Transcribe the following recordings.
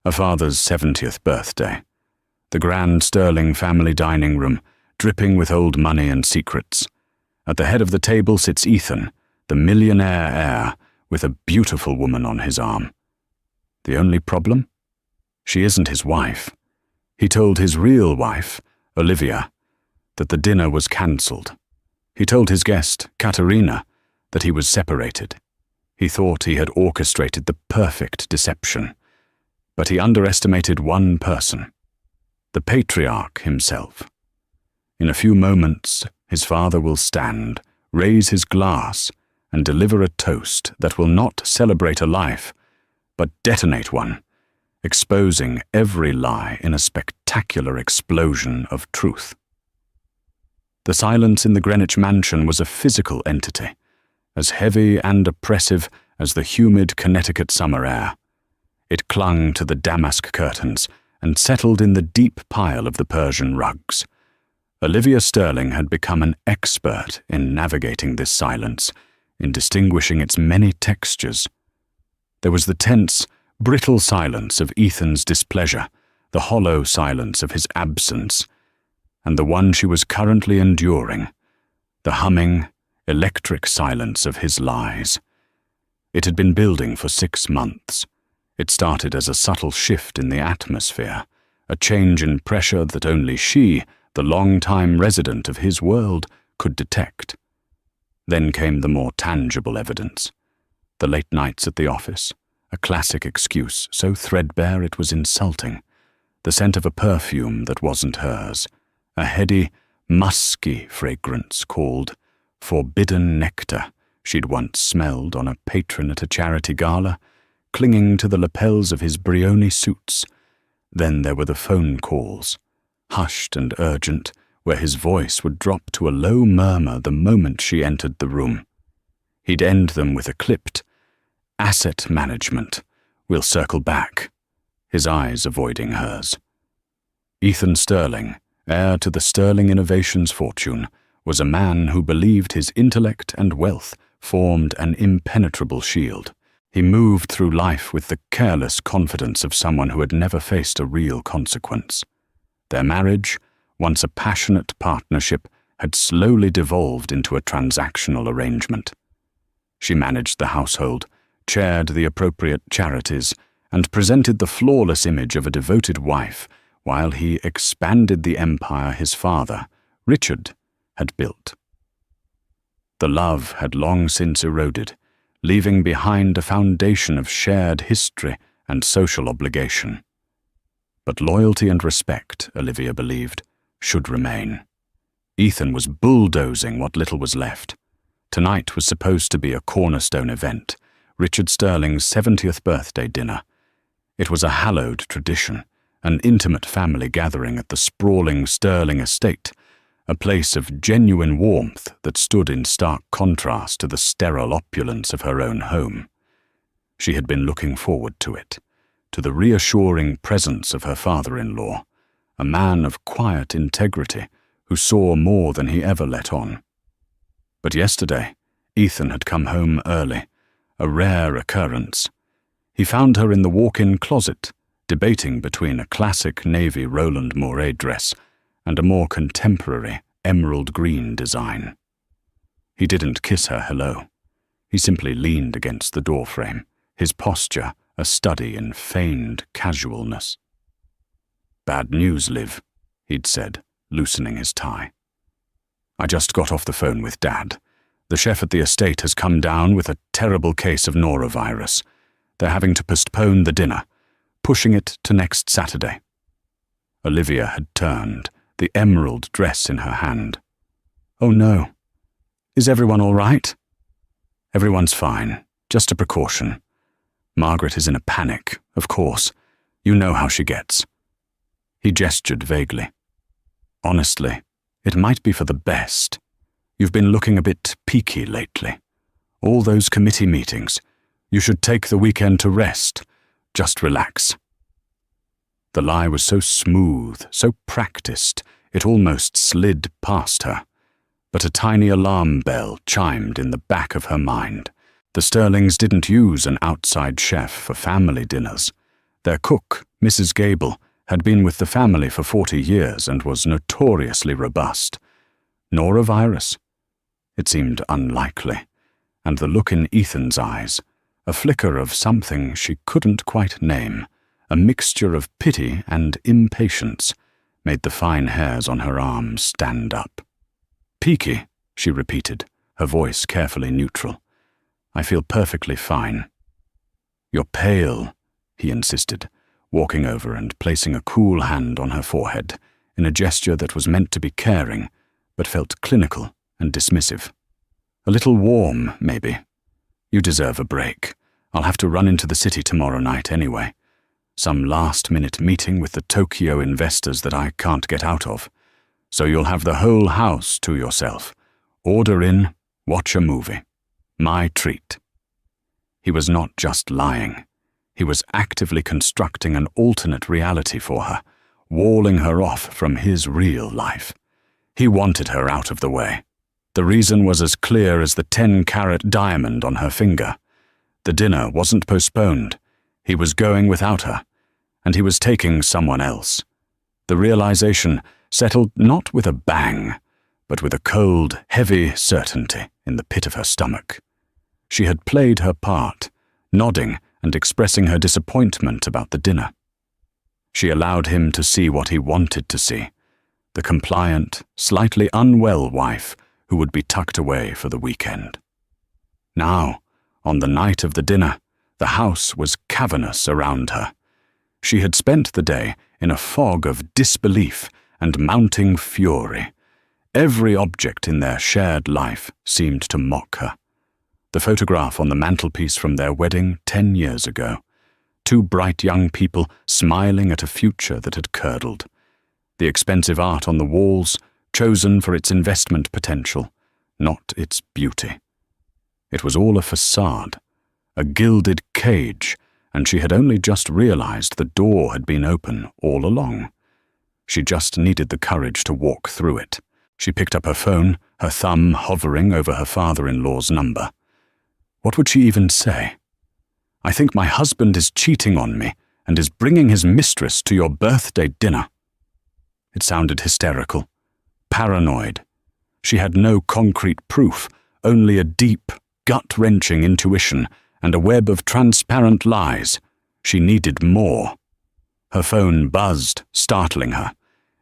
A father's 70th birthday. The grand Sterling family dining room, dripping with old money and secrets. At the head of the table sits Ethan, the millionaire heir, with a beautiful woman on his arm. The only problem? She isn't his wife. He told his real wife, Olivia, that the dinner was cancelled. He told his guest, Katerina, that he was separated. He thought he had orchestrated the perfect deception. But he underestimated one person, the patriarch himself. In a few moments, his father will stand, raise his glass, and deliver a toast that will not celebrate a life, but detonate one, exposing every lie in a spectacular explosion of truth. The silence in the Greenwich mansion was a physical entity, as heavy and oppressive as the humid Connecticut summer air. It clung to the damask curtains and settled in the deep pile of the Persian rugs. Olivia Sterling had become an expert in navigating this silence, in distinguishing its many textures. There was the tense, brittle silence of Ethan's displeasure, the hollow silence of his absence, and the one she was currently enduring, the humming, electric silence of his lies. It had been building for 6 months. It started as a subtle shift in the atmosphere, a change in pressure that only she, the long-time resident of his world, could detect. Then came the more tangible evidence. The late nights at the office, a classic excuse so threadbare it was insulting. The scent of a perfume that wasn't hers, a heady, musky fragrance called forbidden nectar she'd once smelled on a patron at a charity gala, clinging to the lapels of his Brioni suits. Then there were the phone calls, hushed and urgent, where his voice would drop to a low murmur the moment she entered the room. He'd end them with a clipped, "Asset management. We'll circle back," his eyes avoiding hers. Ethan Sterling, heir to the Sterling Innovations fortune, was a man who believed his intellect and wealth formed an impenetrable shield. He moved through life with the careless confidence of someone who had never faced a real consequence. Their marriage, once a passionate partnership, had slowly devolved into a transactional arrangement. She managed the household, chaired the appropriate charities, and presented the flawless image of a devoted wife, while he expanded the empire his father, Richard, had built. The love had long since eroded, leaving behind a foundation of shared history and social obligation. But loyalty and respect, Olivia believed, should remain. Ethan was bulldozing what little was left. Tonight was supposed to be a cornerstone event, Richard Sterling's 70th birthday dinner. It was a hallowed tradition, an intimate family gathering at the sprawling Sterling estate, a place of genuine warmth that stood in stark contrast to the sterile opulence of her own home. She had been looking forward to it, to the reassuring presence of her father-in-law, a man of quiet integrity who saw more than he ever let on. But yesterday, Ethan had come home early, a rare occurrence. He found her in the walk-in closet, debating between a classic navy Roland Mouret dress and a more contemporary emerald green design. He didn't kiss her hello. He simply leaned against the doorframe, his posture a study in feigned casualness. "Bad news, Liv," he'd said, loosening his tie. "I just got off the phone with Dad. The chef at the estate has come down with a terrible case of norovirus. They're having to postpone the dinner, pushing it to next Saturday." Olivia had turned, the emerald dress in her hand. "Oh no. Is everyone all right?" "Everyone's fine. Just a precaution. Margaret is in a panic, of course. You know how she gets." He gestured vaguely. "Honestly, it might be for the best. You've been looking a bit peaky lately. All those committee meetings. You should take the weekend to rest. Just relax." The lie was so smooth, so practiced, it almost slid past her. But a tiny alarm bell chimed in the back of her mind. The Sterlings didn't use an outside chef for family dinners. Their cook, Mrs. Gable, had been with the family for 40 years and was notoriously robust. Norovirus? It seemed unlikely, and the look in Ethan's eyes, a flicker of something she couldn't quite name, a mixture of pity and impatience, made the fine hairs on her arms stand up. "Peaky," she repeated, her voice carefully neutral. "I feel perfectly fine." "You're pale," he insisted, walking over and placing a cool hand on her forehead, in a gesture that was meant to be caring, but felt clinical and dismissive. "A little warm, maybe. You deserve a break. I'll have to run into the city tomorrow night anyway. Some last-minute meeting with the Tokyo investors that I can't get out of. So you'll have the whole house to yourself. Order in, watch a movie. My treat." He was not just lying. He was actively constructing an alternate reality for her, walling her off from his real life. He wanted her out of the way. The reason was as clear as the 10-carat diamond on her finger. The dinner wasn't postponed. He was going without her, and he was taking someone else. The realization settled not with a bang, but with a cold, heavy certainty in the pit of her stomach. She had played her part, nodding and expressing her disappointment about the dinner. She allowed him to see what he wanted to see, the compliant, slightly unwell wife who would be tucked away for the weekend. Now, on the night of the dinner, the house was cavernous around her. She had spent the day in a fog of disbelief and mounting fury. Every object in their shared life seemed to mock her. The photograph on the mantelpiece from their wedding 10 years ago. 2 bright young people smiling at a future that had curdled. The expensive art on the walls, chosen for its investment potential, not its beauty. It was all a facade, a gilded cage, and she had only just realized the door had been open all along. She just needed the courage to walk through it. She picked up her phone, her thumb hovering over her father-in-law's number. What would she even say? "I think my husband is cheating on me and is bringing his mistress to your birthday dinner." It sounded hysterical, paranoid. She had no concrete proof, only a deep, gut-wrenching intuition and a web of transparent lies. She needed more. Her phone buzzed, startling her.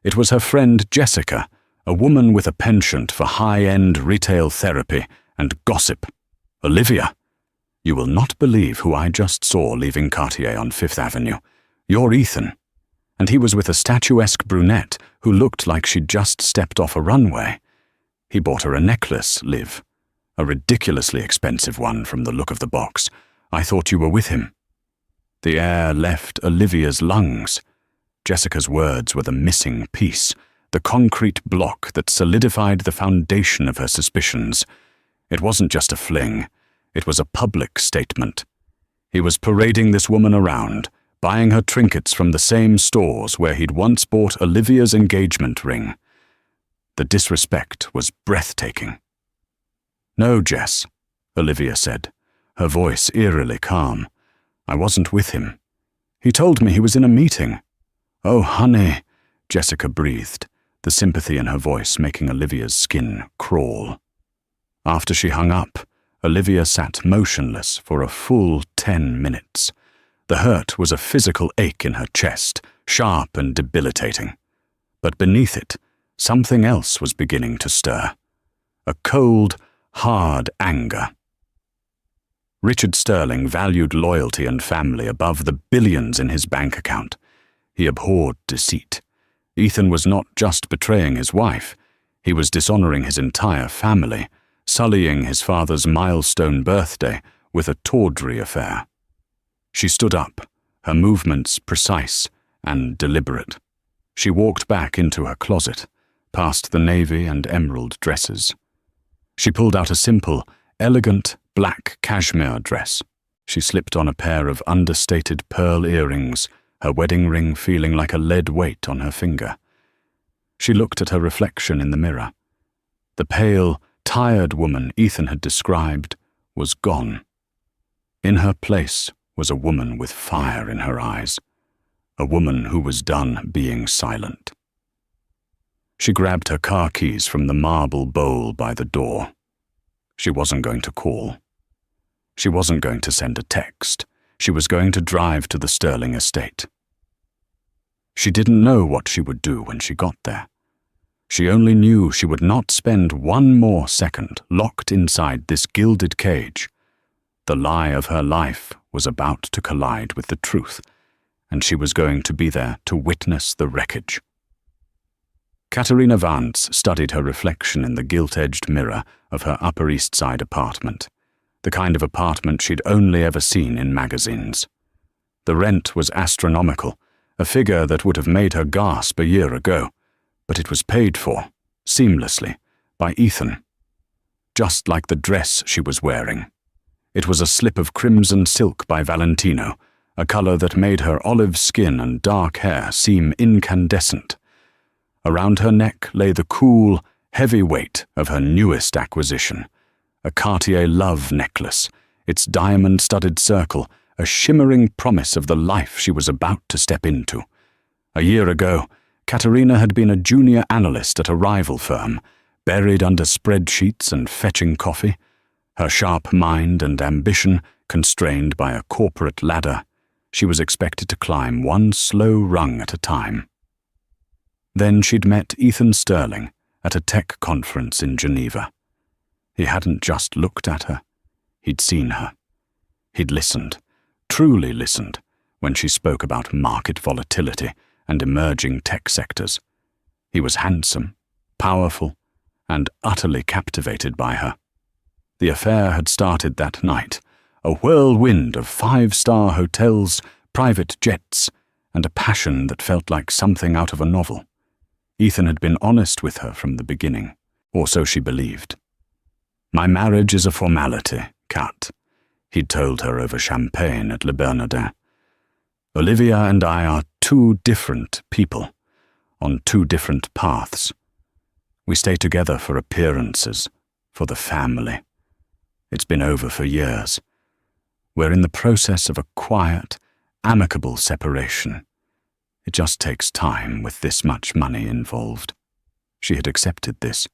It was her friend Jessica, a woman with a penchant for high-end retail therapy and gossip. "Olivia, you will not believe who I just saw leaving Cartier on 5th Avenue. You're Ethan." And he was with a statuesque brunette who looked like she'd just stepped off a runway. He bought her a necklace, Liv. A ridiculously expensive one from the look of the box. "I thought you were with him." The air left Olivia's lungs. Jessica's words were the missing piece, the concrete block that solidified the foundation of her suspicions. It wasn't just a fling. It was a public statement. He was parading this woman around, buying her trinkets from the same stores where he'd once bought Olivia's engagement ring. The disrespect was breathtaking. "No, Jess," Olivia said, her voice eerily calm. "I wasn't with him. He told me he was in a meeting." "Oh, honey," Jessica breathed, the sympathy in her voice making Olivia's skin crawl. After she hung up, Olivia sat motionless for a full 10 minutes. The hurt was a physical ache in her chest, sharp and debilitating. But beneath it, something else was beginning to stir. A cold, hard anger. Richard Sterling valued loyalty and family above the billions in his bank account. He abhorred deceit. Ethan was not just betraying his wife, he was dishonoring his entire family, sullying his father's milestone birthday with a tawdry affair. She stood up, her movements precise and deliberate. She walked back into her closet, past the navy and emerald dresses. She pulled out a simple, elegant black cashmere dress. She slipped on a pair of understated pearl earrings, her wedding ring feeling like a lead weight on her finger. She looked at her reflection in the mirror. The pale, tired woman Ethan had described was gone. In her place was a woman with fire in her eyes. a woman who was done being silent. She grabbed her car keys from the marble bowl by the door. She wasn't going to call. She wasn't going to send a text. She was going to drive to the Sterling estate. She didn't know what she would do when she got there. She only knew she would not spend one more second locked inside this gilded cage. The lie of her life was about to collide with the truth, and she was going to be there to witness the wreckage. Katerina Vance studied her reflection in the gilt-edged mirror of her Upper East Side apartment, the kind of apartment she'd only ever seen in magazines. The rent was astronomical, a figure that would have made her gasp a year ago, but it was paid for, seamlessly, by Ethan. Just like the dress she was wearing. It was a slip of crimson silk by Valentino, a color that made her olive skin and dark hair seem incandescent. Around her neck lay the cool, heavy weight of her newest acquisition, a Cartier love necklace, its diamond-studded circle, a shimmering promise of the life she was about to step into. A year ago, Katerina had been a junior analyst at a rival firm, buried under spreadsheets and fetching coffee, her sharp mind and ambition constrained by a corporate ladder. She was expected to climb one slow rung at a time. Then she'd met Ethan Sterling at a tech conference in Geneva. He hadn't just looked at her. He'd seen her. He'd listened, truly listened, when she spoke about market volatility and emerging tech sectors. He was handsome, powerful, and utterly captivated by her. The affair had started that night, a whirlwind of 5-star hotels, private jets, and a passion that felt like something out of a novel. Ethan had been honest with her from the beginning, or so she believed. "My marriage is a formality, Kat," he'd told her over champagne at Le Bernardin. "Olivia and I are two different people, on two different paths. We stay together for appearances, for the family. It's been over for years. We're in the process of a quiet, amicable separation. It just takes time with this much money involved." She had accepted this.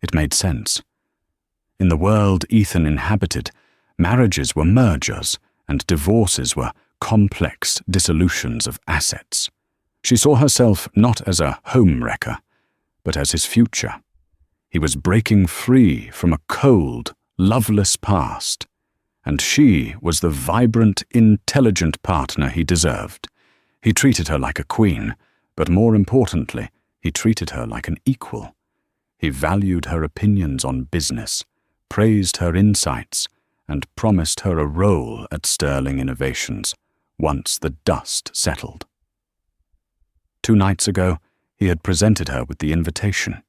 It made sense. In the world Ethan inhabited, marriages were mergers and divorces were complex dissolutions of assets. She saw herself not as a home-wrecker, but as his future. He was breaking free from a cold, loveless past, and she was the vibrant, intelligent partner he deserved. He treated her like a queen, but more importantly, he treated her like an equal. He valued her opinions on business, praised her insights, and promised her a role at Sterling Innovations once the dust settled. 2 nights ago, he had presented her with the invitation.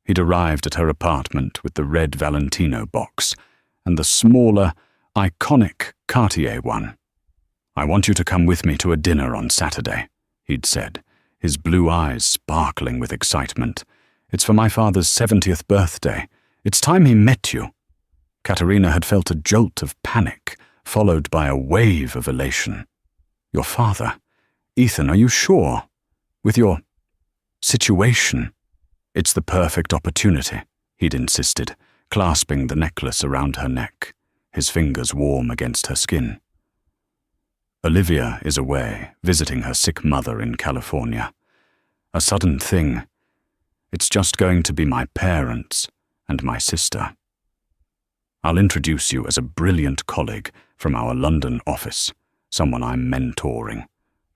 He'd arrived at her apartment with the red Valentino box and the smaller, iconic Cartier one. "I want you to come with me to a dinner on Saturday," he'd said, his blue eyes sparkling with excitement. "It's for my father's 70th birthday. It's time he met you." Katerina had felt a jolt of panic, followed by a wave of elation. "Your father? Ethan, are you sure? With your situation?" "It's the perfect opportunity," he'd insisted, clasping the necklace around her neck, his fingers warm against her skin. "Olivia is away, visiting her sick mother in California. A sudden thing. It's just going to be my parents and my sister. I'll introduce you as a brilliant colleague from our London office, someone I'm mentoring.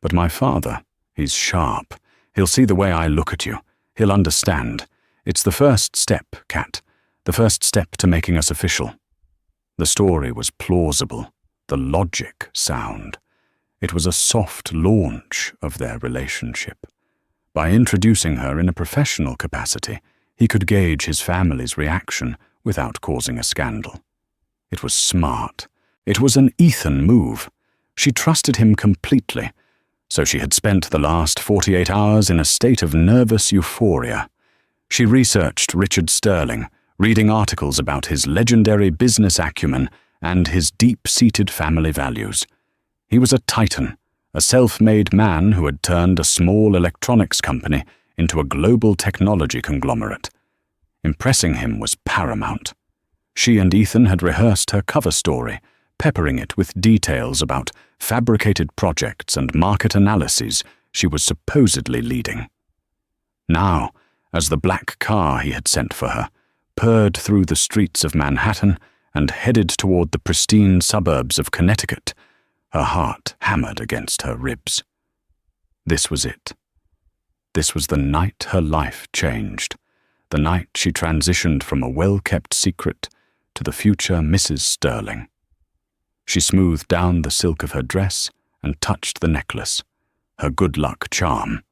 But my father, he's sharp. He'll see the way I look at you. He'll understand. It's the first step, Kat, the first step to making us official." The story was plausible, the logic sound. It was a soft launch of their relationship. By introducing her in a professional capacity, he could gauge his family's reaction without causing a scandal. It was smart. It was an Ethan move. She trusted him completely, so she had spent the last 48 hours in a state of nervous euphoria. She researched Richard Sterling, reading articles about his legendary business acumen and his deep-seated family values. He was a titan, a self-made man who had turned a small electronics company into a global technology conglomerate. Impressing him was paramount. She and Ethan had rehearsed her cover story, peppering it with details about fabricated projects and market analyses she was supposedly leading. Now, as the black car he had sent for her purred through the streets of Manhattan and headed toward the pristine suburbs of Connecticut, her heart hammered against her ribs. This was it. This was the night her life changed, the night she transitioned from a well-kept secret to the future Mrs. Sterling. She smoothed down the silk of her dress and touched the necklace, her good luck charm.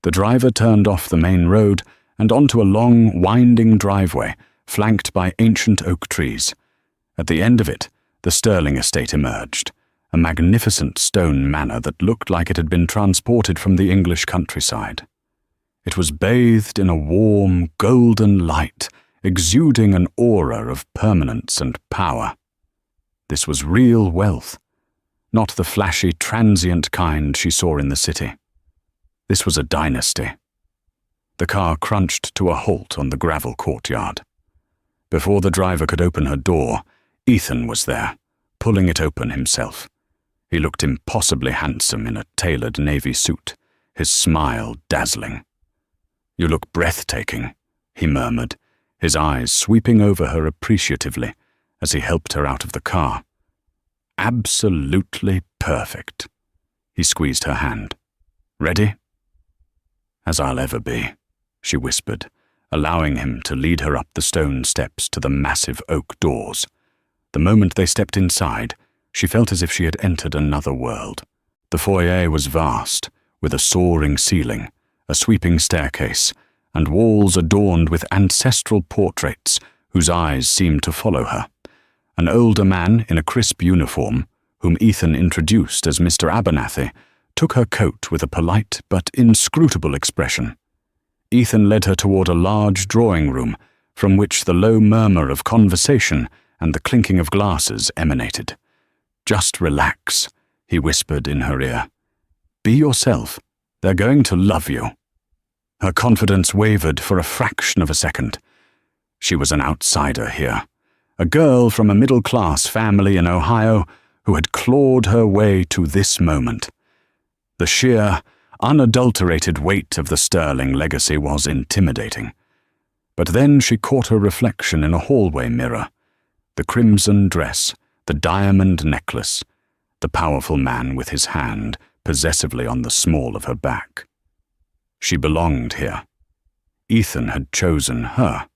The driver turned off the main road and onto a long, winding driveway flanked by ancient oak trees. At the end of it, the Sterling estate emerged, a magnificent stone manor that looked like it had been transported from the English countryside. It was bathed in a warm, golden light, exuding an aura of permanence and power. This was real wealth, not the flashy, transient kind she saw in the city. This was a dynasty. The car crunched to a halt on the gravel courtyard. Before the driver could open her door, Ethan was there, pulling it open himself. He looked impossibly handsome in a tailored navy suit, his smile dazzling. "You look breathtaking," he murmured, his eyes sweeping over her appreciatively as he helped her out of the car. "Absolutely perfect." He squeezed her hand. "Ready?" "As I'll ever be," she whispered, allowing him to lead her up the stone steps to the massive oak doors. The moment they stepped inside, she felt as if she had entered another world. The foyer was vast, with a soaring ceiling, a sweeping staircase, and walls adorned with ancestral portraits whose eyes seemed to follow her. An older man in a crisp uniform, whom Ethan introduced as Mr. Abernathy, took her coat with a polite but inscrutable expression. Ethan led her toward a large drawing room from which the low murmur of conversation and the clinking of glasses emanated. "Just relax," he whispered in her ear. "Be yourself. They're going to love you." Her confidence wavered for a fraction of a second. She was an outsider here, a girl from a middle-class family in Ohio who had clawed her way to this moment. The sheer, unadulterated weight of the Sterling legacy was intimidating. But then she caught her reflection in a hallway mirror. The crimson dress, the diamond necklace, the powerful man with his hand possessively on the small of her back. She belonged here. Ethan had chosen her.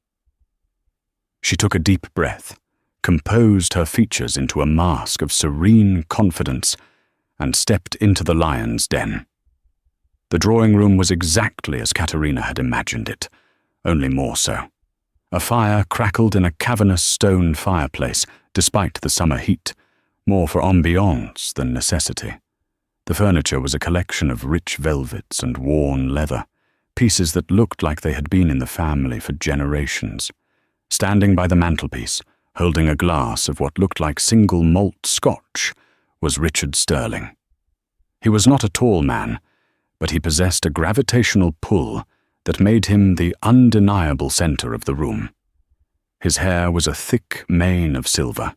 She took a deep breath, composed her features into a mask of serene confidence, and stepped into the lion's den. The drawing room was exactly as Katerina had imagined it, only more so. A fire crackled in a cavernous stone fireplace, despite the summer heat, more for ambiance than necessity. The furniture was a collection of rich velvets and worn leather, pieces that looked like they had been in the family for generations. Standing by the mantelpiece, holding a glass of what looked like single malt scotch, was Richard Sterling. He was not a tall man, but he possessed a gravitational pull that made him the undeniable center of the room. His hair was a thick mane of silver,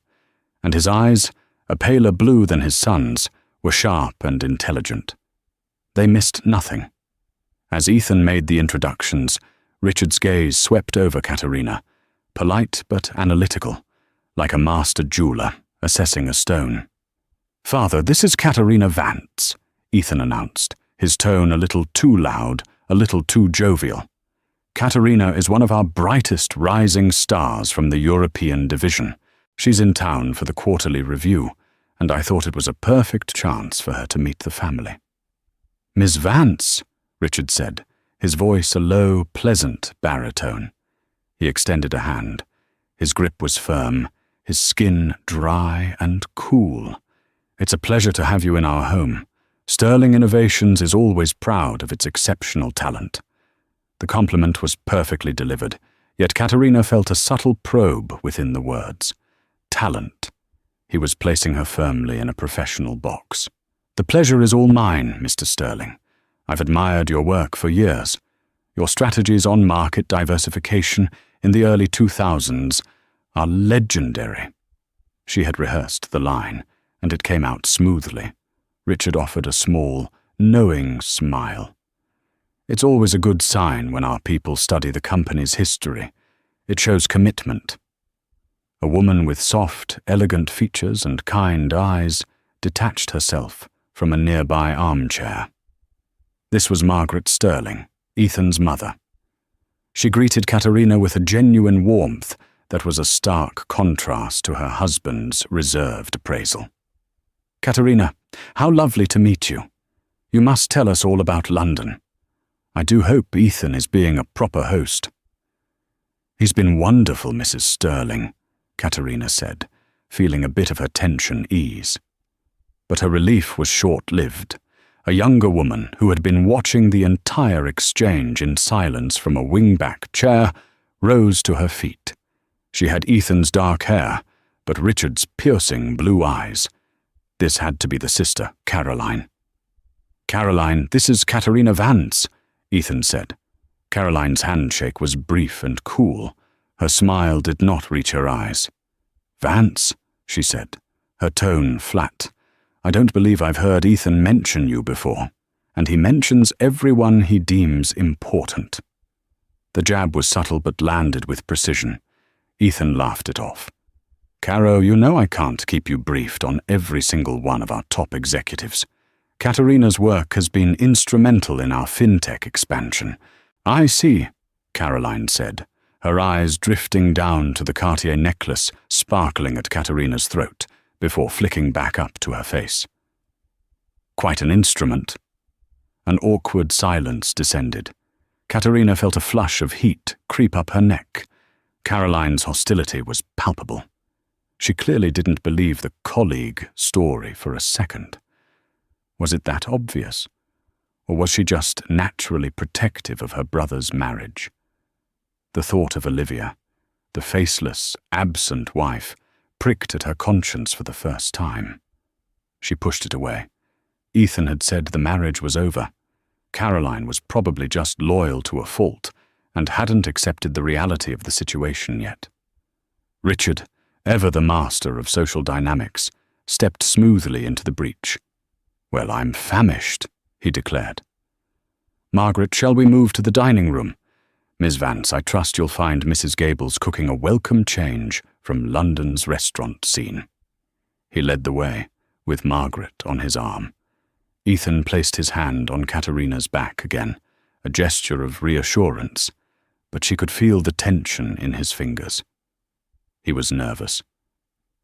and his eyes, a paler blue than his son's, were sharp and intelligent. They missed nothing. As Ethan made the introductions, Richard's gaze swept over Katerina, polite but analytical, like a master jeweler assessing a stone. "Father, this is Katerina Vance," Ethan announced, his tone a little too loud, a little too jovial. "Katerina is one of our brightest rising stars from the European division. She's in town for the quarterly review, and I thought it was a perfect chance for her to meet the family." "Miss Vance," Richard said, his voice a low, pleasant baritone. He extended a hand. His grip was firm, his skin dry and cool. "It's a pleasure to have you in our home. Sterling Innovations is always proud of its exceptional talent." The compliment was perfectly delivered, yet Katerina felt a subtle probe within the words. Talent. He was placing her firmly in a professional box. "The pleasure is all mine, Mr. Sterling. I've admired your work for years. Your strategies on market diversification in the early 2000s are legendary." She had rehearsed the line, and it came out smoothly. Richard offered a small, knowing smile. "It's always a good sign when our people study the company's history. It shows commitment." A woman with soft, elegant features and kind eyes detached herself from a nearby armchair. This was Margaret Sterling, Ethan's mother. She greeted Katerina with a genuine warmth that was a stark contrast to her husband's reserved appraisal. "Katerina, how lovely to meet you. You must tell us all about London. I do hope Ethan is being a proper host." "He's been wonderful, Mrs. Sterling," Katerina said, feeling a bit of her tension ease. But her relief was short-lived. A younger woman who had been watching the entire exchange in silence from a wing-back chair rose to her feet. She had Ethan's dark hair, but Richard's piercing blue eyes. This had to be the sister, Caroline. "Caroline, this is Katerina Vance," Ethan said. Caroline's handshake was brief and cool. Her smile did not reach her eyes. "Vance," she said, her tone flat. "I don't believe I've heard Ethan mention you before, and he mentions everyone he deems important." The jab was subtle but landed with precision. Ethan laughed it off. "Caro, you know I can't keep you briefed on every single one of our top executives. Katerina's work has been instrumental in our fintech expansion." "I see," Caroline said, her eyes drifting down to the Cartier necklace sparkling at Katerina's throat before flicking back up to her face. "Quite an instrument." An awkward silence descended. Katerina felt a flush of heat creep up her neck. Caroline's hostility was palpable. She clearly didn't believe the colleague story for a second. Was it that obvious? Or was she just naturally protective of her brother's marriage? The thought of Olivia, the faceless, absent wife, pricked at her conscience for the first time. She pushed it away. Ethan had said the marriage was over. Caroline was probably just loyal to a fault and hadn't accepted the reality of the situation yet. Richard, ever the master of social dynamics, stepped smoothly into the breach. "Well, I'm famished," he declared. "Margaret, shall we move to the dining room? Miss Vance, I trust you'll find Mrs. Gables cooking a welcome change from London's restaurant scene." He led the way, with Margaret on his arm. Ethan placed his hand on Katerina's back again, a gesture of reassurance, but she could feel the tension in his fingers. He was nervous.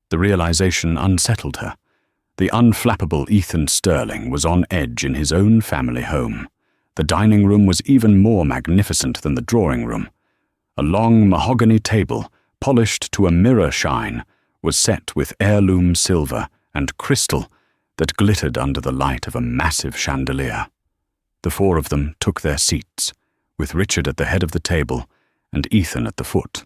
The realization unsettled her. The unflappable Ethan Sterling was on edge in his own family home. The dining room was even more magnificent than the drawing room. A long mahogany table, polished to a mirror shine, was set with heirloom silver and crystal that glittered under the light of a massive chandelier. The four of them took their seats, with Richard at the head of the table and Ethan at the foot.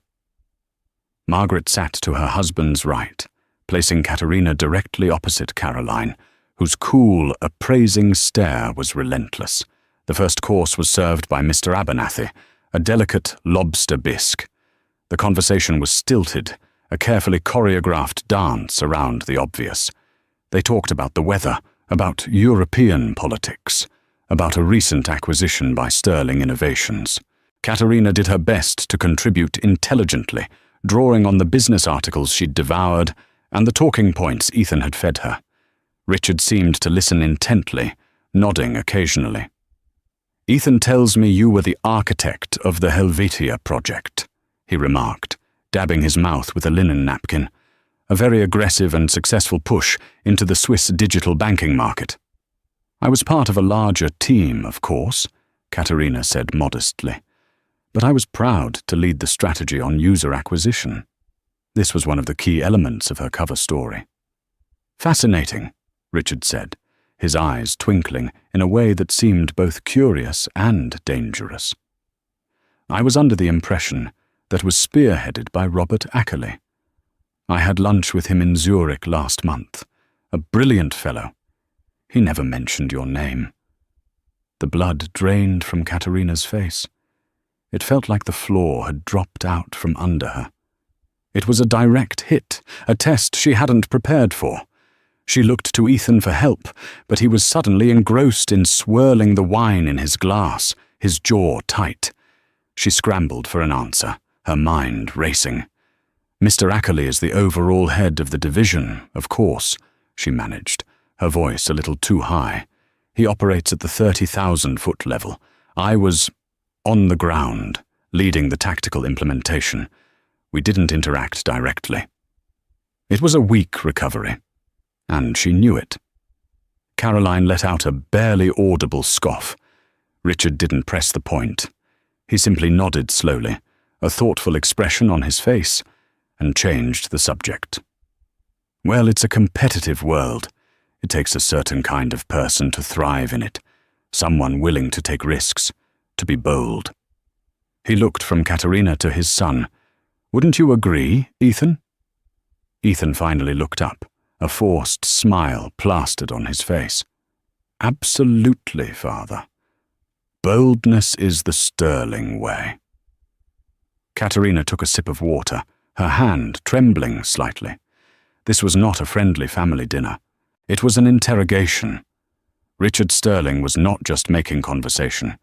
Margaret sat to her husband's right, placing Katerina directly opposite Caroline, whose cool, appraising stare was relentless. The first course was served by Mr. Abernathy, a delicate lobster bisque. The conversation was stilted, a carefully choreographed dance around the obvious. They talked about the weather, about European politics, about a recent acquisition by Sterling Innovations. Katerina did her best to contribute intelligently, drawing on the business articles she'd devoured and the talking points Ethan had fed her. Richard seemed to listen intently, nodding occasionally. "Ethan tells me you were the architect of the Helvetia project," he remarked, dabbing his mouth with a linen napkin. "A very aggressive and successful push into the Swiss digital banking market." "I was part of a larger team, of course," Katerina said modestly. "But I was proud to lead the strategy on user acquisition." This was one of the key elements of her cover story. "Fascinating," Richard said, his eyes twinkling in a way that seemed both curious and dangerous. "I was under the impression that was spearheaded by Robert Ackerley. I had lunch with him in Zurich last month. A brilliant fellow. He never mentioned your name." The blood drained from Katerina's face. It felt like the floor had dropped out from under her. It was a direct hit, a test she hadn't prepared for. She looked to Ethan for help, but he was suddenly engrossed in swirling the wine in his glass, his jaw tight. She scrambled for an answer, her mind racing. "Mr. Ackerley is the overall head of the division, of course," she managed, her voice a little too high. "He operates at the 30,000-foot level. I was on the ground, leading the tactical implementation. We didn't interact directly." It was a weak recovery, and she knew it. Caroline let out a barely audible scoff. Richard didn't press the point. He simply nodded slowly, a thoughtful expression on his face, and changed the subject. "Well, it's a competitive world. It takes a certain kind of person to thrive in it, someone willing to take risks, to be bold." He looked from Katerina to his son. "Wouldn't you agree, Ethan?" Ethan finally looked up, a forced smile plastered on his face. "Absolutely, father. Boldness is the sterling way." Katerina took a sip of water, her hand trembling slightly. This was not a friendly family dinner. It was an interrogation. Richard Sterling was not just making conversation.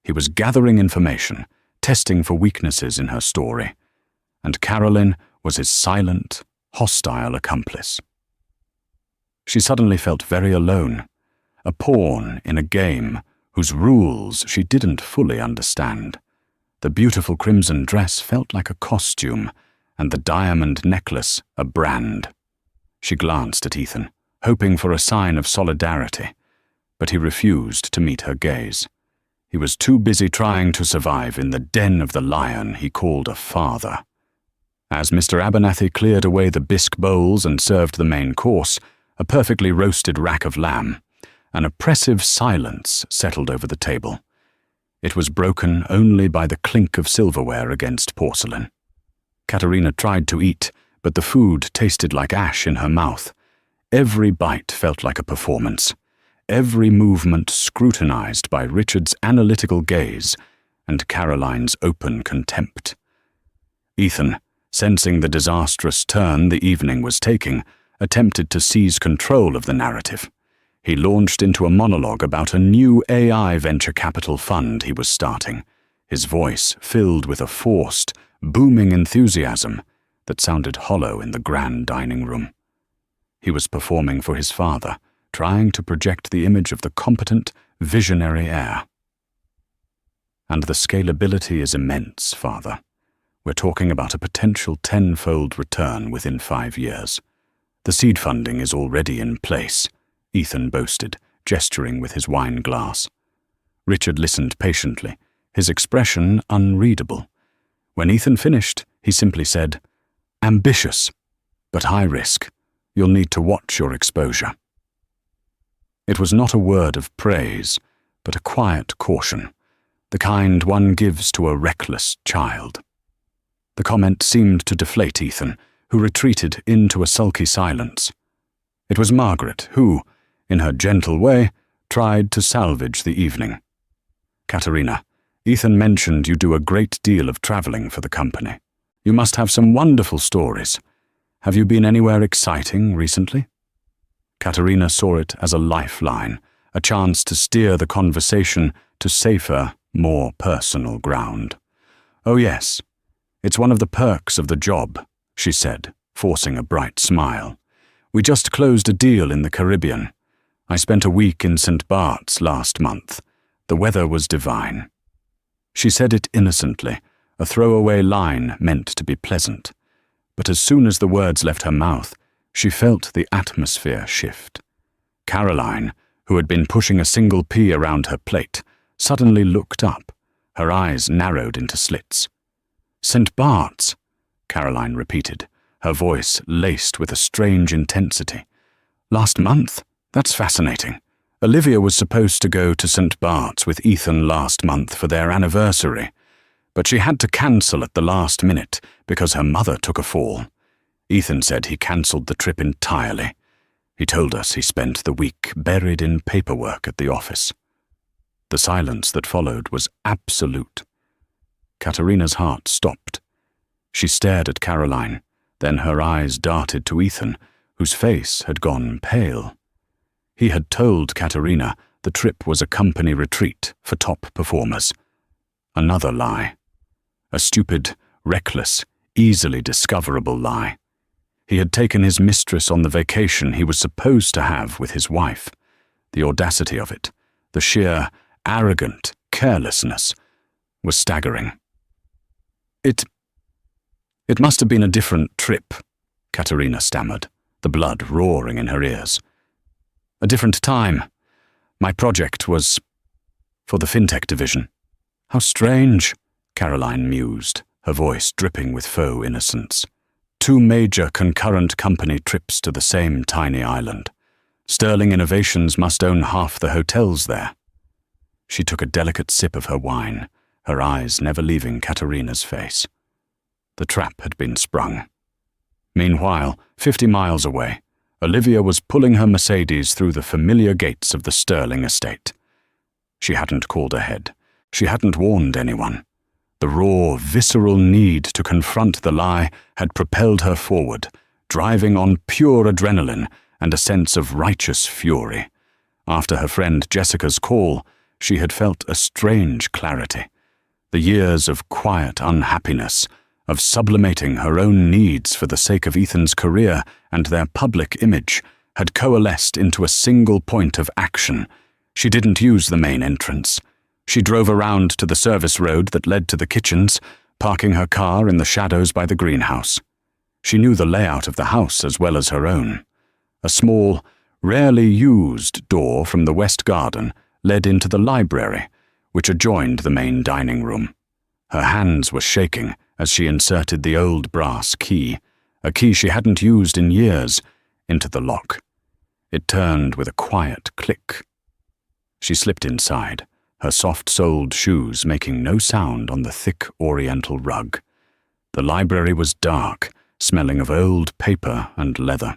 He was gathering information, testing for weaknesses in her story. And Caroline was his silent, hostile accomplice. She suddenly felt very alone, a pawn in a game whose rules she didn't fully understand. The beautiful crimson dress felt like a costume, and the diamond necklace a brand. She glanced at Ethan, hoping for a sign of solidarity, but he refused to meet her gaze. He was too busy trying to survive in the den of the lion he called a father. As Mr. Abernathy cleared away the bisque bowls and served the main course, a perfectly roasted rack of lamb, an oppressive silence settled over the table. It was broken only by the clink of silverware against porcelain. Katerina tried to eat, but the food tasted like ash in her mouth. Every bite felt like a performance, every movement scrutinized by Richard's analytical gaze and Caroline's open contempt. Ethan, sensing the disastrous turn the evening was taking, attempted to seize control of the narrative. He launched into a monologue about a new AI venture capital fund he was starting, his voice filled with a forced, booming enthusiasm that sounded hollow in the grand dining room. He was performing for his father, trying to project the image of the competent, visionary heir. "And the scalability is immense, father. We're talking about a potential 10-fold return within 5 years. The seed funding is already in place," Ethan boasted, gesturing with his wine glass. Richard listened patiently, his expression unreadable. When Ethan finished, he simply said, "Ambitious, but high risk. You'll need to watch your exposure." It was not a word of praise, but a quiet caution, the kind one gives to a reckless child. The comment seemed to deflate Ethan, who retreated into a sulky silence. It was Margaret who, in her gentle way, tried to salvage the evening. "Katerina, Ethan mentioned you do a great deal of traveling for the company. You must have some wonderful stories. Have you been anywhere exciting recently?" Katerina saw it as a lifeline, a chance to steer the conversation to safer, more personal ground. "Oh yes, it's one of the perks of the job," she said, forcing a bright smile. "We just closed a deal in the Caribbean. I spent a week in St. Bart's last month. The weather was divine." She said it innocently, a throwaway line meant to be pleasant. But as soon as the words left her mouth, she felt the atmosphere shift. Caroline, who had been pushing a single pea around her plate, suddenly looked up, her eyes narrowed into slits. "St. Bart's," Caroline repeated, her voice laced with a strange intensity. "Last month? That's fascinating. Olivia was supposed to go to St. Bart's with Ethan last month for their anniversary, but she had to cancel at the last minute because her mother took a fall. Ethan said he cancelled the trip entirely. He told us he spent the week buried in paperwork at the office. The silence that followed was absolute. Katerina's heart stopped. She stared at Caroline, then her eyes darted to Ethan, whose face had gone pale. He had told Katerina the trip was a company retreat for top performers. Another lie. A stupid, reckless, easily discoverable lie. He had taken his mistress on the vacation he was supposed to have with his wife. The audacity of it, the sheer, arrogant carelessness, was staggering. It must have been a different trip, Katerina stammered, the blood roaring in her ears. A different time. My project was for the fintech division. How strange, Caroline mused, her voice dripping with faux innocence. 2 major concurrent company trips to the same tiny island. Sterling Innovations must own half the hotels there. She took a delicate sip of her wine, her eyes never leaving Katerina's face. The trap had been sprung. Meanwhile, 50 miles away, Olivia was pulling her Mercedes through the familiar gates of the Sterling estate. She hadn't called ahead. She hadn't warned anyone. The raw, visceral need to confront the lie had propelled her forward, driving on pure adrenaline and a sense of righteous fury. After her friend Jessica's call, she had felt a strange clarity. The years of quiet unhappiness, of sublimating her own needs for the sake of Ethan's career and their public image, had coalesced into a single point of action. She didn't use the main entrance. She drove around to the service road that led to the kitchens, parking her car in the shadows by the greenhouse. She knew the layout of the house as well as her own. A small, rarely used door from the west garden led into the library, which adjoined the main dining room. Her hands were shaking as she inserted the old brass key, a key she hadn't used in years, into the lock. It turned with a quiet click. She slipped inside, her soft-soled shoes making no sound on the thick oriental rug. The library was dark, smelling of old paper and leather.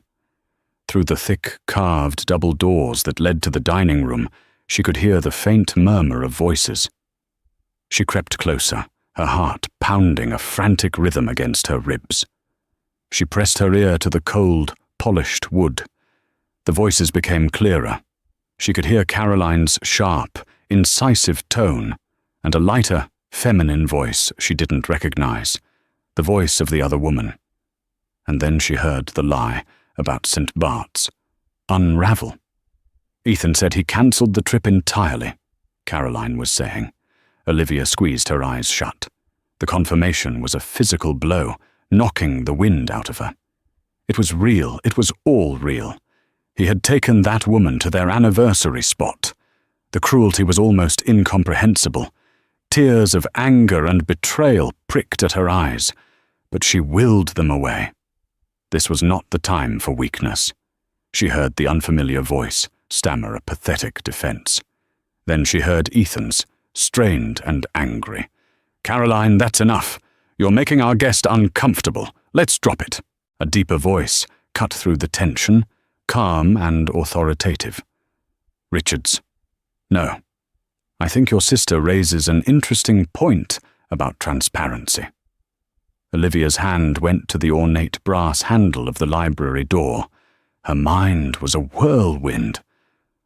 Through the thick, carved double doors that led to the dining room, she could hear the faint murmur of voices. She crept closer, her heart pounding a frantic rhythm against her ribs. She pressed her ear to the cold, polished wood. The voices became clearer. She could hear Caroline's sharp, incisive tone, and a lighter, feminine voice she didn't recognize, the voice of the other woman. And then she heard the lie about St. Bart's unravel. Ethan said he cancelled the trip entirely, Caroline was saying. Olivia squeezed her eyes shut. The confirmation was a physical blow, knocking the wind out of her. It was real, it was all real. He had taken that woman to their anniversary spot. The cruelty was almost incomprehensible. Tears of anger and betrayal pricked at her eyes, but she willed them away. This was not the time for weakness. She heard the unfamiliar voice stammer a pathetic defense. Then she heard Ethan's, strained and angry. "Caroline, that's enough. You're making our guest uncomfortable. Let's drop it." A deeper voice cut through the tension, calm and authoritative. "Richards, no. I think your sister raises an interesting point about transparency." Olivia's hand went to the ornate brass handle of the library door. Her mind was a whirlwind.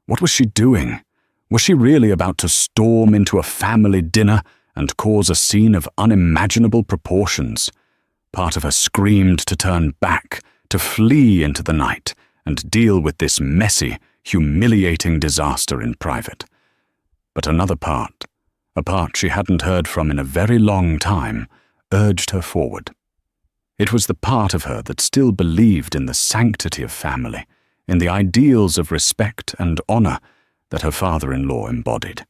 What was she doing? Was she really about to storm into a family dinner and cause a scene of unimaginable proportions? Part of her screamed to turn back, to flee into the night, and deal with this messy, humiliating disaster in private. But another part, a part she hadn't heard from in a very long time, urged her forward. It was the part of her that still believed in the sanctity of family, in the ideals of respect and honor that her father-in-law embodied.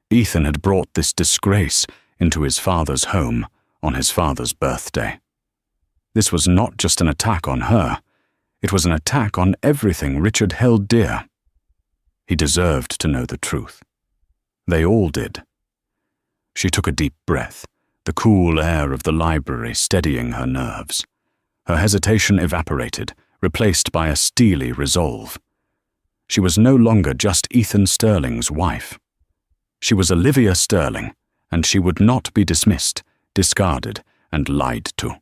Ethan had brought this disgrace into his father's home on his father's birthday. This was not just an attack on her, it was an attack on everything Richard held dear. He deserved to know the truth. They all did. She took a deep breath, the cool air of the library steadying her nerves. Her hesitation evaporated, replaced by a steely resolve. She was no longer just Ethan Sterling's wife. She was Olivia Sterling, and she would not be dismissed, discarded, and lied to.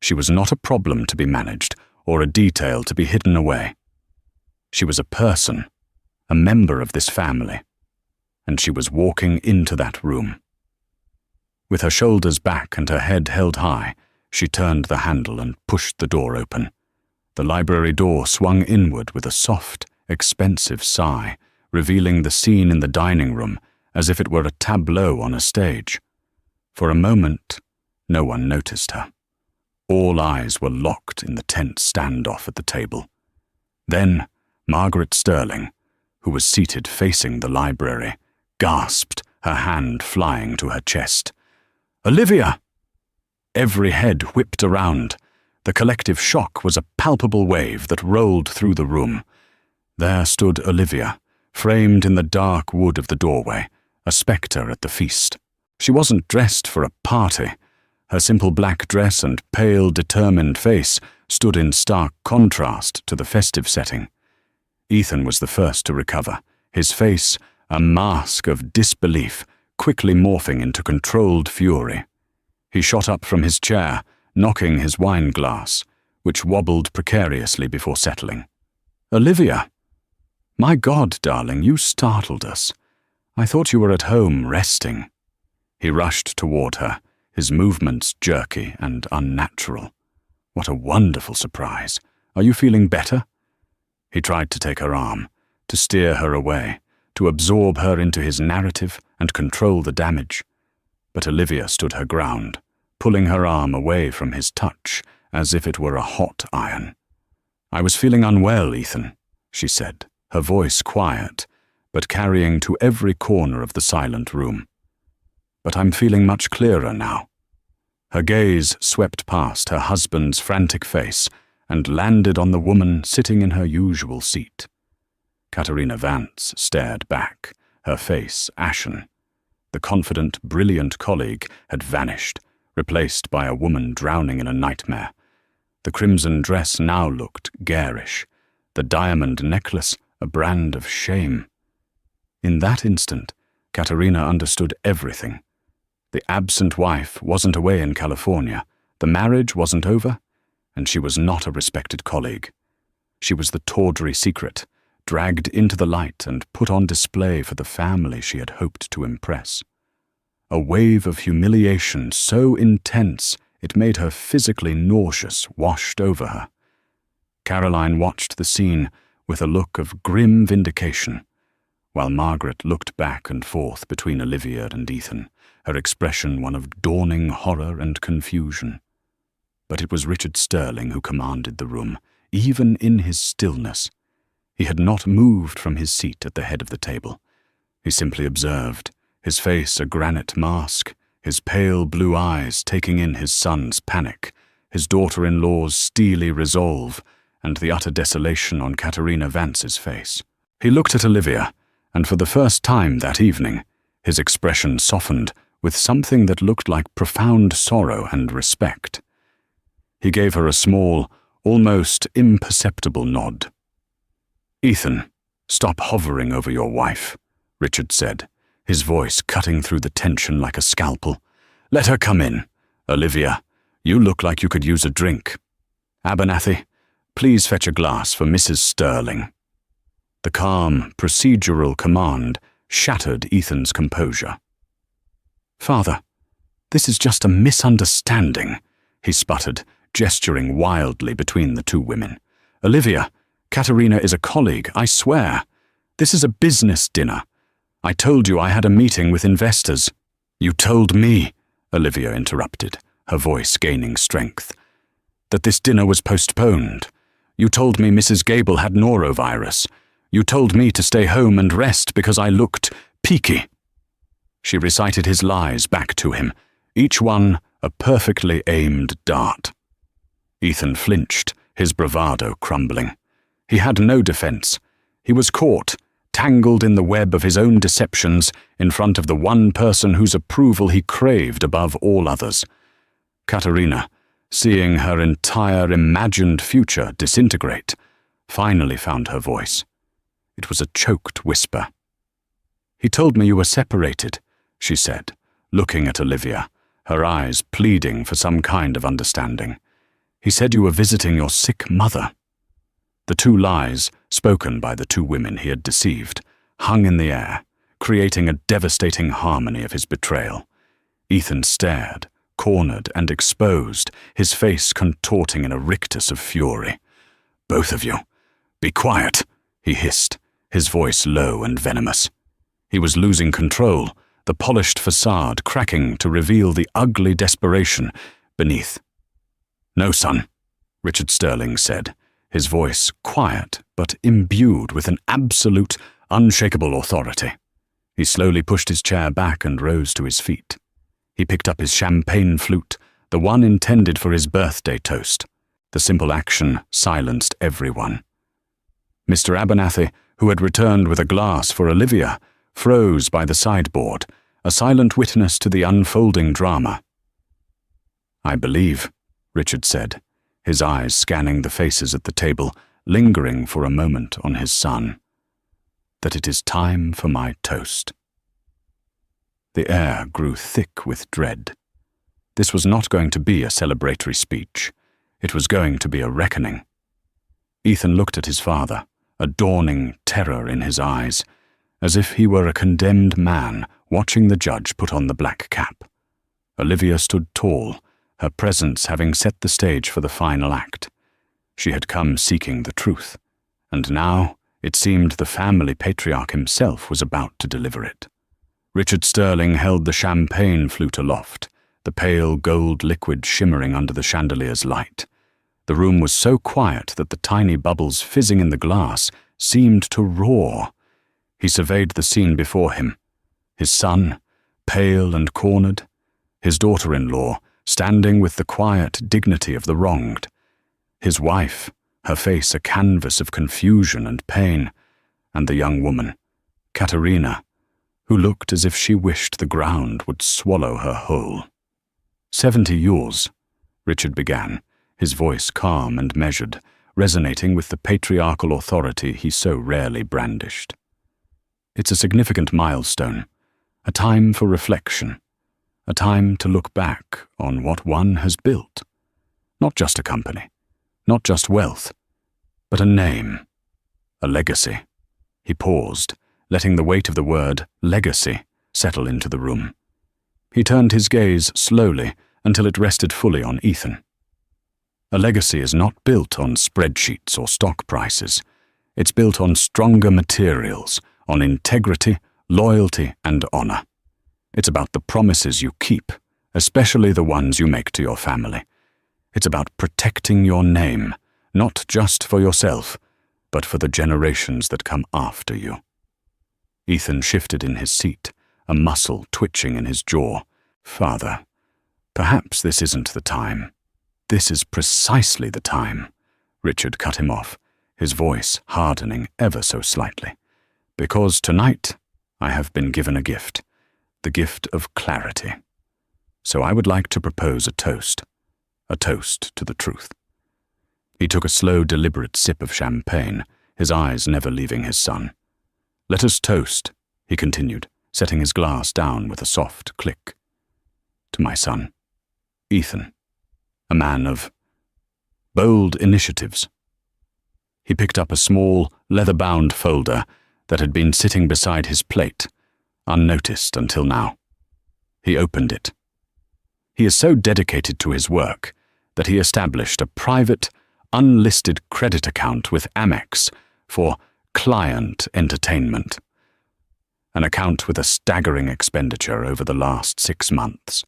She was not a problem to be managed or a detail to be hidden away. She was a person, a member of this family, and she was walking into that room. With her shoulders back and her head held high, she turned the handle and pushed the door open. The library door swung inward with a soft, expensive sigh, revealing the scene in the dining room as if it were a tableau on a stage. For a moment, no one noticed her. All eyes were locked in the tense standoff at the table. Then, Margaret Sterling, who was seated facing the library, gasped, her hand flying to her chest. "Olivia!" Every head whipped around. The collective shock was a palpable wave that rolled through the room. There stood Olivia, framed in the dark wood of the doorway, a spectre at the feast. She wasn't dressed for a party. Her simple black dress and pale, determined face stood in stark contrast to the festive setting. Ethan was the first to recover, his face a mask of disbelief, quickly morphing into controlled fury. He shot up from his chair, knocking his wine glass, which wobbled precariously before settling. "Olivia! My God, darling, you startled us. I thought you were at home resting." He rushed toward her, his movements jerky and unnatural. "What a wonderful surprise. Are you feeling better?" He tried to take her arm, to steer her away, to absorb her into his narrative and control the damage. But Olivia stood her ground, pulling her arm away from his touch as if it were a hot iron. "I was feeling unwell, Ethan," she said, her voice quiet, but carrying to every corner of the silent room. "But I'm feeling much clearer now." Her gaze swept past her husband's frantic face and landed on the woman sitting in her usual seat. Katerina Vance stared back, her face ashen. The confident, brilliant colleague had vanished, replaced by a woman drowning in a nightmare. The crimson dress now looked garish, the diamond necklace a brand of shame. In that instant, Katerina understood everything. The absent wife wasn't away in California, the marriage wasn't over, and she was not a respected colleague. She was the tawdry secret, dragged into the light and put on display for the family she had hoped to impress. A wave of humiliation so intense it made her physically nauseous washed over her. Caroline watched the scene with a look of grim vindication, while Margaret looked back and forth between Olivia and Ethan, her expression one of dawning horror and confusion. But it was Richard Sterling who commanded the room, even in his stillness. He had not moved from his seat at the head of the table. He simply observed, his face a granite mask, his pale blue eyes taking in his son's panic, his daughter-in-law's steely resolve, and the utter desolation on Katerina Vance's face. He looked at Olivia, and for the first time that evening, his expression softened with something that looked like profound sorrow and respect. He gave her a small, almost imperceptible nod. "Ethan, stop hovering over your wife," Richard said, his voice cutting through the tension like a scalpel. "Let her come in. Olivia, you look like you could use a drink. Abernathy, please fetch a glass for Mrs. Sterling." The calm, procedural command shattered Ethan's composure. "Father, this is just a misunderstanding," he sputtered, gesturing wildly between the two women. "Olivia, Katerina is a colleague, I swear. This is a business dinner. I told you I had a meeting with investors." "You told me," Olivia interrupted, her voice gaining strength, "that this dinner was postponed. You told me Mrs. Gable had norovirus. You told me to stay home and rest because I looked peaky." She recited his lies back to him, each one a perfectly aimed dart. Ethan flinched, his bravado crumbling. He had no defense. He was caught, tangled in the web of his own deceptions in front of the one person whose approval he craved above all others. Katerina, seeing her entire imagined future disintegrate, finally found her voice. It was a choked whisper. "He told me you were separated," she said, looking at Olivia, her eyes pleading for some kind of understanding. "He said you were visiting your sick mother." The two lies, spoken by the two women he had deceived, hung in the air, creating a devastating harmony of his betrayal. Ethan stared, cornered and exposed, his face contorting in a rictus of fury. "Both of you, be quiet," he hissed, his voice low and venomous. He was losing control, the polished facade cracking to reveal the ugly desperation beneath. "No, son," Richard Sterling said, his voice quiet but imbued with an absolute, unshakable authority. He slowly pushed his chair back and rose to his feet. He picked up his champagne flute, the one intended for his birthday toast. The simple action silenced everyone. Mr. Abernathy, who had returned with a glass for Olivia, froze by the sideboard, a silent witness to the unfolding drama. "I believe," Richard said, his eyes scanning the faces at the table, lingering for a moment on his son, "that it is time for my toast." The air grew thick with dread. This was not going to be a celebratory speech. It was going to be a reckoning. Ethan looked at his father, a dawning terror in his eyes, as if he were a condemned man watching the judge put on the black cap. Olivia stood tall, her presence having set the stage for the final act. She had come seeking the truth, and now it seemed the family patriarch himself was about to deliver it. Richard Sterling held the champagne flute aloft, the pale gold liquid shimmering under the chandelier's light. The room was so quiet that the tiny bubbles fizzing in the glass seemed to roar. He surveyed the scene before him. His son, pale and cornered, his daughter-in-law, standing with the quiet dignity of the wronged, his wife, her face a canvas of confusion and pain, and the young woman, Katerina, who looked as if she wished the ground would swallow her whole. 70 years, Richard began, his voice calm and measured, resonating with the patriarchal authority he so rarely brandished. "It's a significant milestone, a time for reflection, a time to look back on what one has built. Not just a company, not just wealth, but a name, a legacy." He paused, letting the weight of the word legacy settle into the room. He turned his gaze slowly until it rested fully on Ethan. A legacy is not built on spreadsheets or stock prices. It's built on stronger materials, on integrity, loyalty, and honor. It's about the promises you keep, especially the ones you make to your family. It's about protecting your name, not just for yourself, but for the generations that come after you. Ethan shifted in his seat, a muscle twitching in his jaw. "Father, perhaps this isn't the time." "This is precisely the time," Richard cut him off, his voice hardening ever so slightly. "Because tonight I have been given a gift, the gift of clarity. So I would like to propose a toast to the truth." He took a slow, deliberate sip of champagne, his eyes never leaving his son. "Let us toast," he continued, setting his glass down with a soft click. "To my son, Ethan, a man of bold initiatives." He picked up a small, leather-bound folder that had been sitting beside his plate, unnoticed until now. He opened it. He is so dedicated to his work that he established a private, unlisted credit account with Amex for client entertainment, an account with a staggering expenditure over the last 6 months.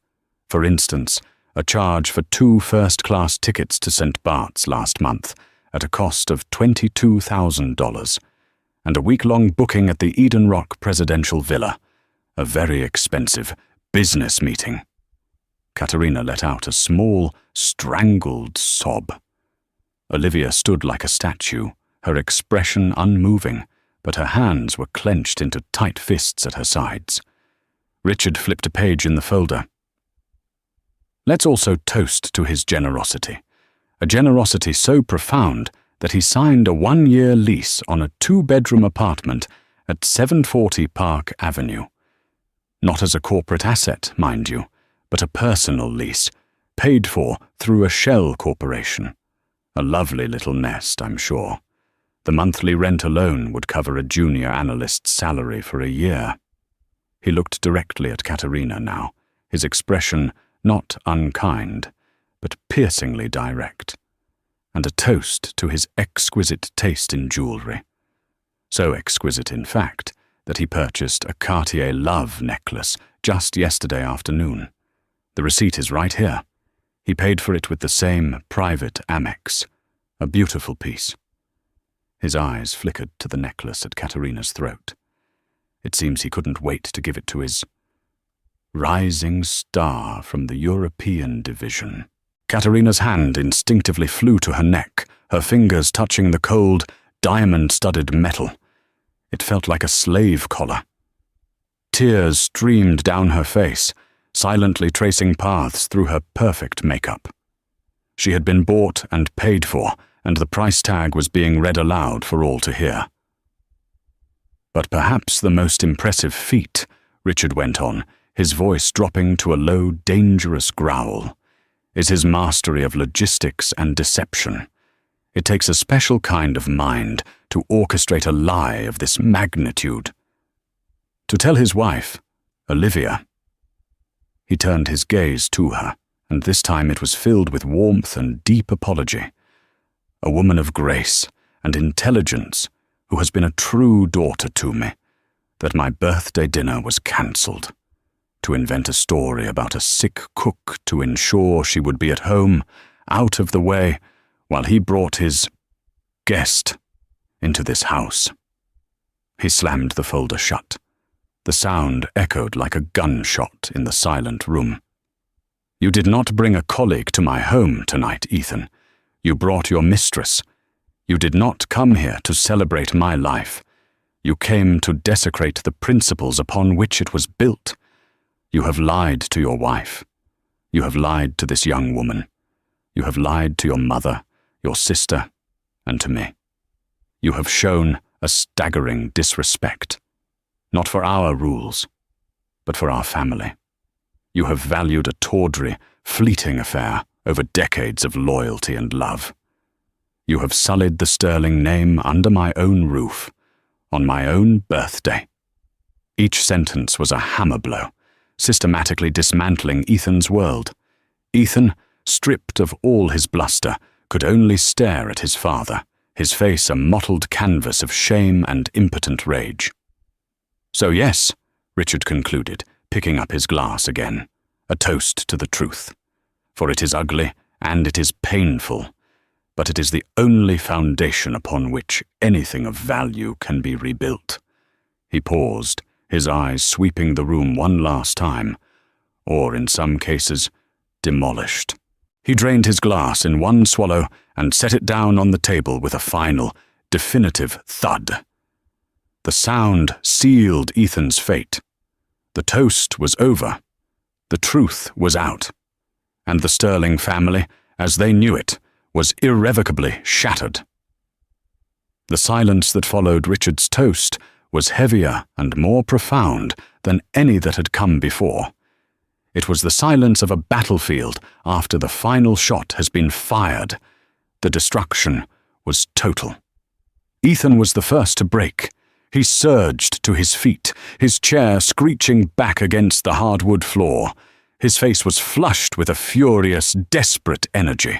For instance, a charge for 2 first-class tickets to St. Bart's last month at a cost of $22,000, and a week-long booking at the Eden Rock Presidential Villa, a very expensive business meeting. Katerina let out a small, strangled sob. Olivia stood like a statue, her expression unmoving, but her hands were clenched into tight fists at her sides. Richard flipped a page in the folder. Let's also toast to his generosity. A generosity so profound that he signed a 1-year lease on a 2-bedroom apartment at 740 Park Avenue. Not as a corporate asset, mind you, but a personal lease, paid for through a shell corporation. A lovely little nest, I'm sure. The monthly rent alone would cover a junior analyst's salary for a year. He looked directly at Katerina now, his expression not unkind, but piercingly direct, and a toast to his exquisite taste in jewelry. So exquisite, in fact, that he purchased a Cartier Love necklace just yesterday afternoon. The receipt is right here. He paid for it with the same private Amex. A beautiful piece. His eyes flickered to the necklace at Katerina's throat. It seems he couldn't wait to give it to his rising star from the European division. Katerina's hand instinctively flew to her neck, her fingers touching the cold, diamond-studded metal. It felt like a slave collar. Tears streamed down her face, silently tracing paths through her perfect makeup. She had been bought and paid for, and the price tag was being read aloud for all to hear. But perhaps the most impressive feat, Richard went on, his voice dropping to a low, dangerous growl, is his mastery of logistics and deception. It takes a special kind of mind to orchestrate a lie of this magnitude. To tell his wife, Olivia. He turned his gaze to her, and this time it was filled with warmth and deep apology. A woman of grace and intelligence who has been a true daughter to me, that my birthday dinner was cancelled. To invent a story about a sick cook to ensure she would be at home, out of the way, while he brought his guest into this house. He slammed the folder shut. The sound echoed like a gunshot in the silent room. You did not bring a colleague to my home tonight, Ethan. You brought your mistress. You did not come here to celebrate my life. You came to desecrate the principles upon which it was built. You have lied to your wife. You have lied to this young woman. You have lied to your mother, your sister, and to me. You have shown a staggering disrespect, not for our rules, but for our family. You have valued a tawdry, fleeting affair over decades of loyalty and love. You have sullied the sterling name under my own roof, on my own birthday. Each sentence was a hammer blow, systematically dismantling Ethan's world. Ethan, stripped of all his bluster, could only stare at his father, his face a mottled canvas of shame and impotent rage. So yes, Richard concluded, picking up his glass again, a toast to the truth. For it is ugly and it is painful, but it is the only foundation upon which anything of value can be rebuilt. He paused, his eyes sweeping the room one last time, or in some cases, demolished. He drained his glass in one swallow and set it down on the table with a final, definitive thud. The sound sealed Ethan's fate. The toast was over. The truth was out. And the Sterling family, as they knew it, was irrevocably shattered. The silence that followed Richard's toast was heavier and more profound than any that had come before. It was the silence of a battlefield after the final shot has been fired. The destruction was total. Ethan was the first to break. He surged to his feet, his chair screeching back against the hardwood floor. His face was flushed with a furious, desperate energy.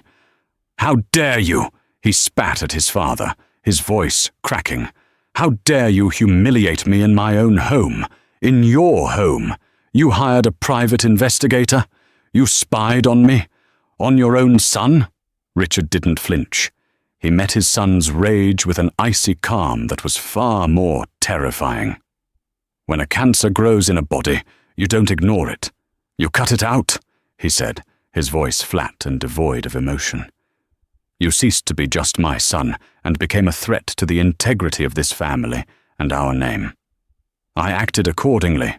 "How dare you?" he spat at his father, his voice cracking. "How dare you humiliate me in my own home? In your home? You hired a private investigator? You spied on me? On your own son?" Richard didn't flinch. He met his son's rage with an icy calm that was far more terrifying. "When a cancer grows in a body, you don't ignore it. You cut it out," he said, his voice flat and devoid of emotion. "You ceased to be just my son and became a threat to the integrity of this family and our name. I acted accordingly."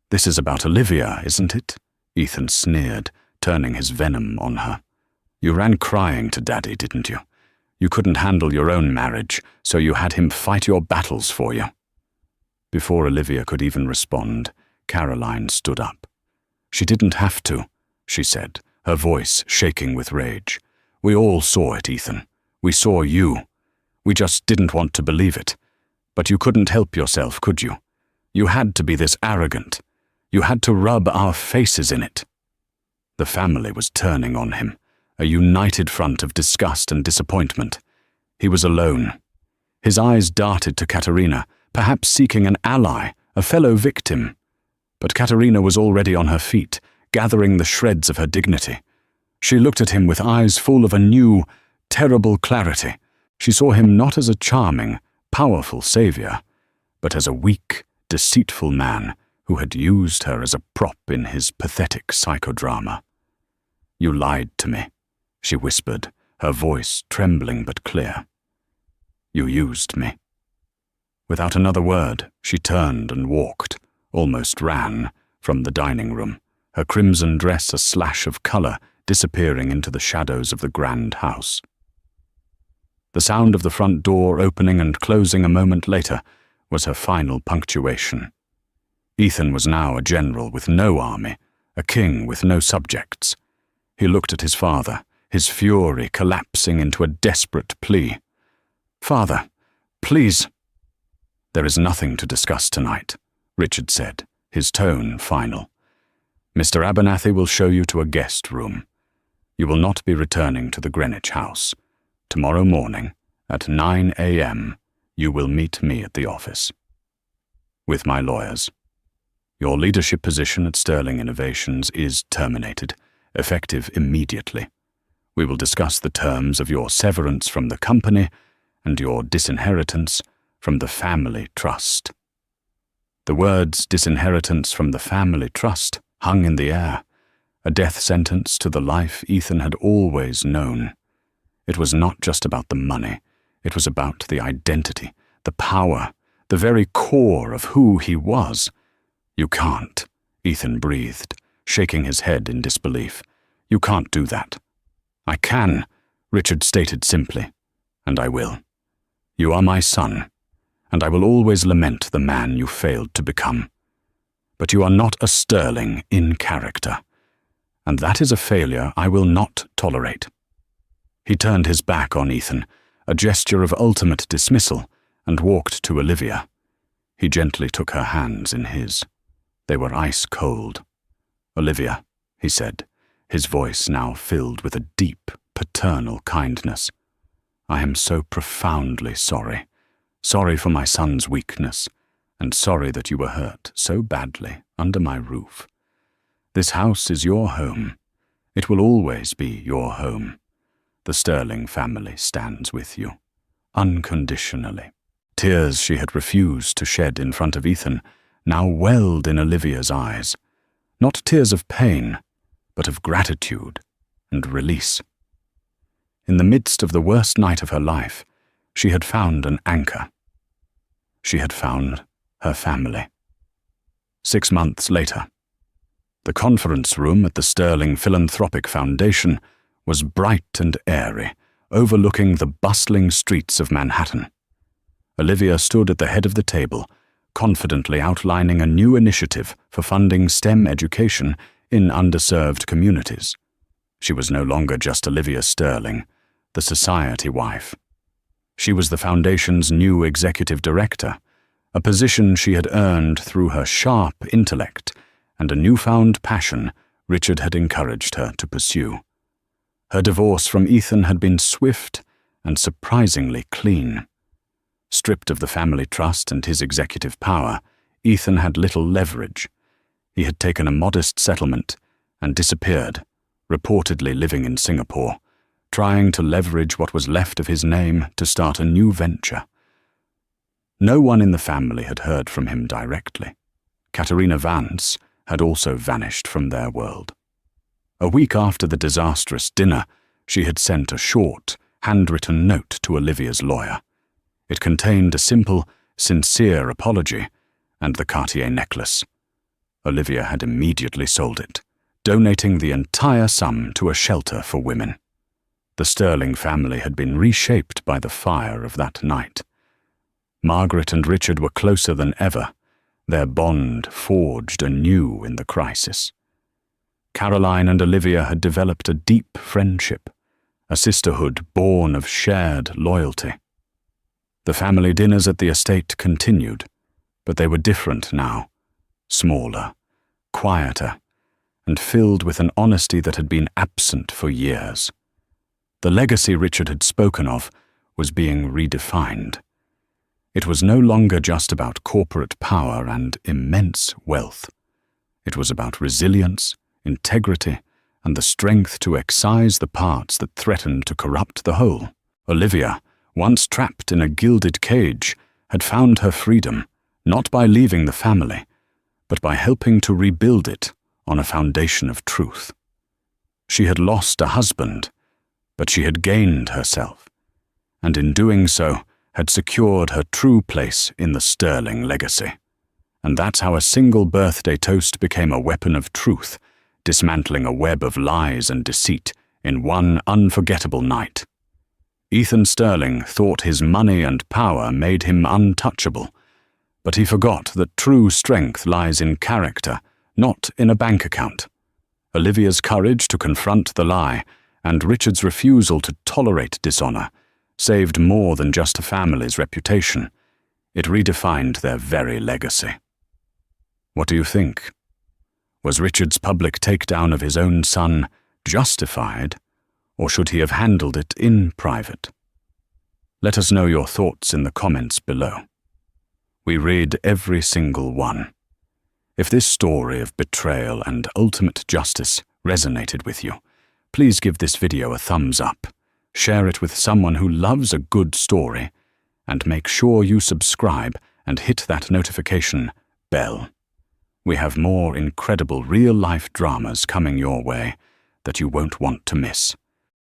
"This is about Olivia, isn't it?" Ethan sneered, turning his venom on her. You ran crying to Daddy, didn't you? You couldn't handle your own marriage, so you had him fight your battles for you. Before Olivia could even respond, Caroline stood up. She didn't have to, she said, her voice shaking with rage. We all saw it, Ethan. We saw you. We just didn't want to believe it. But you couldn't help yourself, could you? You had to be this arrogant. You had to rub our faces in it. The family was turning on him, a united front of disgust and disappointment. He was alone. His eyes darted to Katerina, perhaps seeking an ally, a fellow victim. But Katerina was already on her feet, gathering the shreds of her dignity. She looked at him with eyes full of a new, terrible clarity. She saw him not as a charming, powerful savior, but as a weak, deceitful man who had used her as a prop in his pathetic psychodrama. You lied to me, she whispered, her voice trembling but clear. You used me. Without another word, she turned and walked, almost ran, from the dining room, her crimson dress a slash of colour disappearing into the shadows of the grand house. The sound of the front door opening and closing a moment later was her final punctuation. Ethan was now a general with no army, a king with no subjects. He looked at his father, his fury collapsing into a desperate plea. Father, please. There is nothing to discuss tonight, Richard said, his tone final. Mr. Abernathy will show you to a guest room. You will not be returning to the Greenwich house. Tomorrow morning, at 9 a.m., you will meet me at the office. With my lawyers. Your leadership position at Sterling Innovations is terminated, effective immediately. We will discuss the terms of your severance from the company and your disinheritance from the family trust. The words disinheritance from the family trust hung in the air, a death sentence to the life Ethan had always known. It was not just about the money, it was about the identity, the power, the very core of who he was. You can't, Ethan breathed, shaking his head in disbelief. You can't do that. I can, Richard stated simply, and I will. You are my son, and I will always lament the man you failed to become. But you are not a Sterling in character, and that is a failure I will not tolerate. He turned his back on Ethan, a gesture of ultimate dismissal, and walked to Olivia. He gently took her hands in his. They were ice cold. Olivia, he said, his voice now filled with a deep, paternal kindness. I am so profoundly sorry. Sorry for my son's weakness, and sorry that you were hurt so badly under my roof. This house is your home. It will always be your home. The Sterling family stands with you, unconditionally. Tears she had refused to shed in front of Ethan now welled in Olivia's eyes, not tears of pain, but of gratitude and release. In the midst of the worst night of her life, she had found an anchor. She had found her family. 6 months later, the conference room at the Sterling Philanthropic Foundation was bright and airy, overlooking the bustling streets of Manhattan. Olivia stood at the head of the table, confidently outlining a new initiative for funding STEM education in underserved communities. She was no longer just Olivia Sterling, the society wife. She was the foundation's new executive director, a position she had earned through her sharp intellect and a newfound passion Richard had encouraged her to pursue. Her divorce from Ethan had been swift and surprisingly clean. Stripped of the family trust and his executive power, Ethan had little leverage. He had taken a modest settlement and disappeared, reportedly living in Singapore, trying to leverage what was left of his name to start a new venture. No one in the family had heard from him directly. Katerina Vance had also vanished from their world. A week after the disastrous dinner, she had sent a short, handwritten note to Olivia's lawyer. It contained a simple, sincere apology and the Cartier necklace. Olivia had immediately sold it, donating the entire sum to a shelter for women. The Sterling family had been reshaped by the fire of that night. Margaret and Richard were closer than ever, their bond forged anew in the crisis. Caroline and Olivia had developed a deep friendship, a sisterhood born of shared loyalty. The family dinners at the estate continued, but they were different now, smaller, quieter, and filled with an honesty that had been absent for years. The legacy Richard had spoken of was being redefined. It was no longer just about corporate power and immense wealth. It was about resilience, integrity, and the strength to excise the parts that threatened to corrupt the whole. Olivia, once trapped in a gilded cage, had found her freedom, not by leaving the family, but by helping to rebuild it on a foundation of truth. She had lost a husband, but she had gained herself, and in doing so had secured her true place in the Sterling legacy. And that's how a single birthday toast became a weapon of truth, dismantling a web of lies and deceit in one unforgettable night. Ethan Sterling thought his money and power made him untouchable, but he forgot that true strength lies in character, not in a bank account. Olivia's courage to confront the lie and Richard's refusal to tolerate dishonor saved more than just a family's reputation. It redefined their very legacy. What do you think? Was Richard's public takedown of his own son justified, or should he have handled it in private? Let us know your thoughts in the comments below. We read every single one. If this story of betrayal and ultimate justice resonated with you, please give this video a thumbs up, share it with someone who loves a good story, and make sure you subscribe and hit that notification bell. We have more incredible real-life dramas coming your way that you won't want to miss.